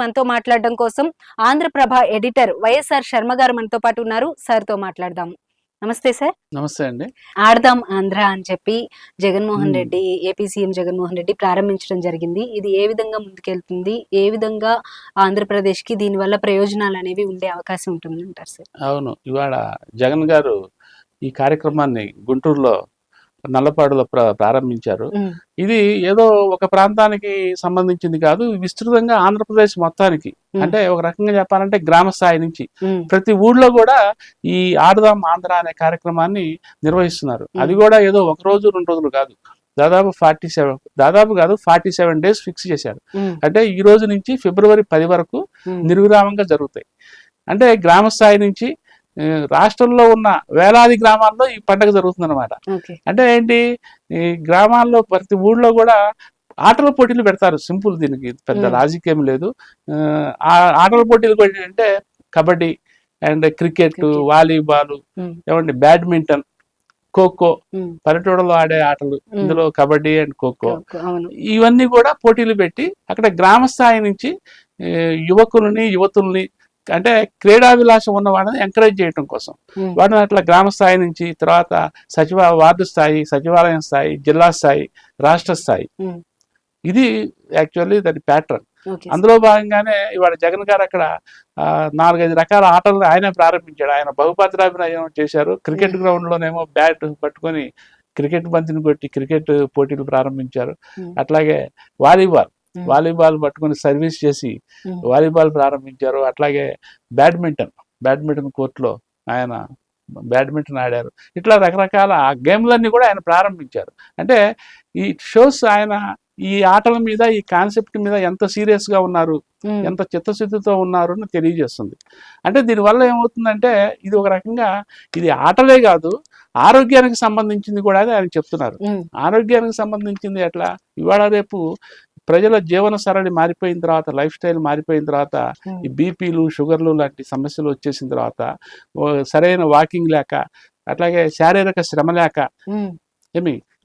మనతో మాట్లాడడం కోసం ఆంధ్రప్రభ ఎడిటర్ వైఎస్ఆర్ శర్మ గారు మనతో పాటు ఉన్నారు. సార్ తో మాట్లాడదాం. నమస్తే సార్. నమస్తే అండి. ఆడదాం ఆంధ్ర అని చెప్పి జగన్మోహన్ రెడ్డి, ఏపీ సీఎం జగన్మోహన్ రెడ్డి ప్రారంభించడం జరిగింది. ఇది ఏ విధంగా ముందుకెళ్తుంది, ఏ విధంగా ఆంధ్రప్రదేశ్ కి దీని వల్ల ప్రయోజనాలు అనేవి ఉండే అవకాశం ఉంటుంది అంటారు సార్? అవును, ఇవాళ జగన్ గారు ఈ కార్యక్రమాన్ని గుంటూరులో నల్లపాడులో ప్రారంభించారు. ఇది ఏదో ఒక ప్రాంతానికి సంబంధించింది కాదు, విస్తృతంగా ఆంధ్రప్రదేశ్ మొత్తానికి. అంటే ఒక రకంగా చెప్పాలంటే గ్రామ స్థాయి నుంచి ప్రతి ఊళ్ళో కూడా ఈ ఆడదాం ఆంధ్ర అనే కార్యక్రమాన్ని నిర్వహిస్తున్నారు. అది కూడా ఏదో ఒక రోజు 2 రోజులు కాదు, దాదాపు 47 డేస్ ఫిక్స్ చేశారు. అంటే ఈ రోజు నుంచి ఫిబ్రవరి 10 వరకు నిర్విరామంగా జరుగుతాయి. అంటే గ్రామ స్థాయి నుంచి రాష్ట్రంలో ఉన్న వేలాది గ్రామాల్లో ఈ పండుగ జరుగుతుంది అనమాట. అంటే ఏంటి, ఈ గ్రామాల్లో ప్రతి ఊళ్ళో కూడా ఆటల పోటీలు పెడతారు. సింపుల్, దీనికి పెద్ద రాజకీయం లేదు. ఆటల పోటీలు అంటే కబడ్డీ అండ్ క్రికెట్, వాలీబాల్, ఏమండి బ్యాడ్మింటన్, ఖోఖో, పల్లెటూళ్ళలో ఆడే ఆటలు, ఇందులో కబడ్డీ అండ్ ఖోఖో, ఇవన్నీ కూడా పోటీలు పెట్టి అక్కడ గ్రామ స్థాయి నుంచి యువకుల్ని యువతుల్ని, అంటే క్రీడాభిలాషం ఉన్న వాళ్ళని ఎంకరేజ్ చేయడం కోసం వాటిని అట్లా గ్రామ స్థాయి నుంచి తర్వాత వార్డు స్థాయి, సచివాలయం స్థాయి, జిల్లా స్థాయి, రాష్ట్ర స్థాయి, ఇది యాక్చువల్లీ దాని ప్యాటర్న్. అందులో భాగంగానే ఇవాళ జగన్ గారు అక్కడ 4-5 రకాల ఆటలను ఆయనే ప్రారంభించాడు. ఆయన బహుపాత్రాభినయం చేశారు. క్రికెట్ గ్రౌండ్ లోనేమో బ్యాట్ పట్టుకొని క్రికెట్ బంతిని కొట్టి క్రికెట్ పోటీలు ప్రారంభించారు. అట్లాగే వాలీబాల్ పట్టుకుని సర్వీస్ చేసి వాలీబాల్ ప్రారంభించారు. అట్లాగే బ్యాడ్మింటన్ కోర్టులో ఆయన బ్యాడ్మింటన్ ఆడారు. ఇట్లా రకరకాల గేమ్లన్నీ కూడా ఆయన ప్రారంభించారు. అంటే ఈ షోస్ ఆయన ఈ ఆటల మీద, ఈ కాన్సెప్ట్ మీద ఎంత సీరియస్ గా ఉన్నారు, ఎంత చిత్తశుద్ధితో ఉన్నారు అని తెలియజేస్తుంది. అంటే దీనివల్ల ఏమవుతుందంటే ఇది ఒక రకంగా ఇది ఆటలే కాదు, ఆరోగ్యానికి సంబంధించింది కూడా అని ఆయన చెప్తున్నారు. ఆరోగ్యానికి సంబంధించింది ఎట్లా, ఇవాళ రేపు ప్రజల జీవన సరళి మారిపోయిన తర్వాత, లైఫ్ స్టైల్ మారిపోయిన తర్వాత, ఈ బీపీలు, షుగర్లు లాంటి సమస్యలు వచ్చేసిన తర్వాత, సరైన వాకింగ్ లేక, అట్లాగే శారీరక శ్రమ లేక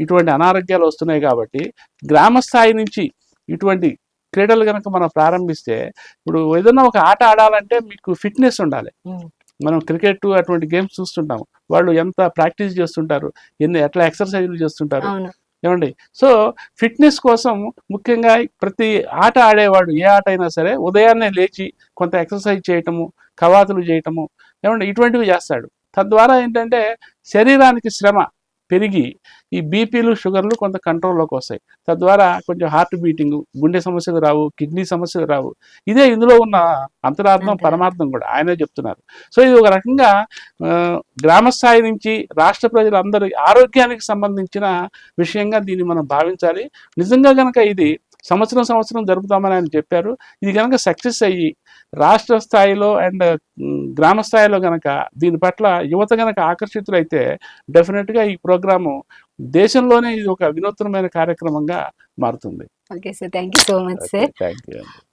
ఇటువంటి అనారోగ్యాలు వస్తున్నాయి. కాబట్టి గ్రామ స్థాయి నుంచి ఇటువంటి క్రీడలు కనుక మనం ప్రారంభిస్తే, ఇప్పుడు ఏదైనా ఒక ఆట ఆడాలంటే మీకు ఫిట్నెస్ ఉండాలి. మనం క్రికెట్ అటువంటి గేమ్స్ చూస్తుంటాము, వాళ్ళు ఎంత ప్రాక్టీస్ చేస్తుంటారు, ఎట్లా ఎక్సర్సైజులు చేస్తుంటారు, ఏమండి. సో ఫిట్నెస్ కోసం ముఖ్యంగా ప్రతి ఆట ఆడేవాడు, ఏ ఆట అయినా సరే, ఉదయాన్నే లేచి కొంత ఎక్సర్సైజ్ చేయటము, కవాతులు చేయటము, ఏమండి, ఇటువంటివి చేస్తాడు. తద్వారా ఏంటంటే శరీరానికి శ్రమ పెరిగి ఈ బీపీలు, షుగర్లు కొంత కంట్రోల్లోకి వస్తాయి. తద్వారా కొంచెం హార్ట్ బీటింగ్, గుండె సమస్యలు రావు, కిడ్నీ సమస్యలు రావు. ఇదే ఇందులో ఉన్న అంతరార్థం, పరమార్థం కూడా ఆయనే చెప్తున్నారు. సో ఇది ఒక రకంగా గ్రామస్థాయి నుంచి రాష్ట్ర ప్రజలందరి ఆరోగ్యానికి సంబంధించిన విషయంగా దీన్ని మనం భావించాలి. నిజంగా కనుక ఇది సంవత్సరం జరుపుతామని ఆయన చెప్పారు. ఇది కనుక సక్సెస్ అయ్యి రాష్ట్ర స్థాయిలో అండ్ గ్రామ స్థాయిలో గనక దీని పట్ల యువత గనక ఆకర్షితులైతే డెఫినెట్గా ఈ ప్రోగ్రాము దేశంలోనే ఇది ఒక వినూత్నమైన కార్యక్రమంగా మారుతుంది. Okay sir, thank you so much sir. Thank you.